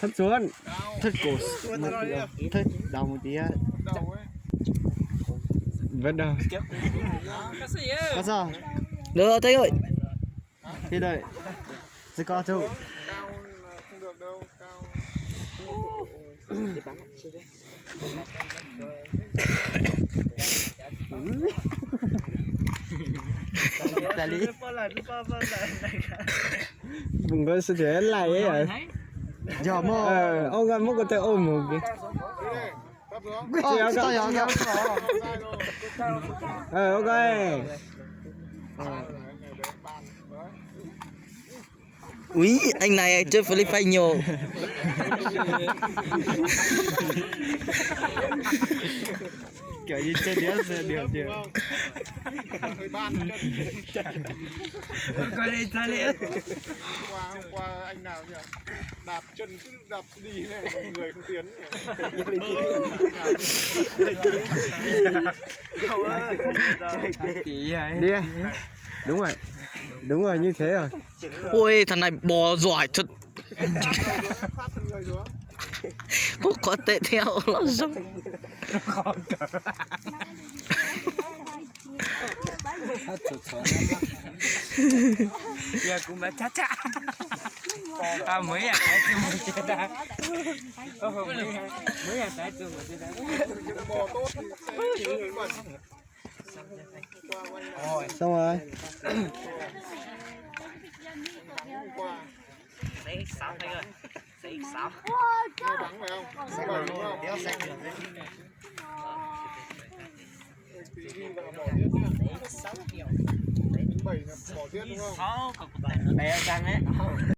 thấp xuống, thấp cổ, thấp đầu một tí á. Vẫn đâu. Có sao? Được thấy rồi. Thì đợi. Sẽ có đâu. Cao không được đâu, cao. Tali. Bung có sự thế lại ấy à? Giờ mò. Ông ăn có thể ôm một cái. Ok. Úi, anh này chơi Philippines nhiều. Kiểu như chơi đĩa sẽ được. Coi đây ra lẽ. Hôm qua anh nào nhỉ? Đạp chân cứ đạp đi này, người không tiến. Đi. Đúng rồi như thế rồi. Ôi thằng này bò giỏi thật. Có tệ theo nó giống. Giờ cũng đã chát chát. À mới à cái chung một chế đá. Mới à cái chung một chế đá. Bò tốt thì sẽ bẩn. Xong rồi. Đấy sáu thấy rồi. Đấy sáu. Đắng phải không? Bẩn đúng không? Đéo xanh được. Tí ghi vào bỏ tiết nhá. 6 kiểu. 7 là bỏ tiết đúng không? 6 còn bé răng đấy.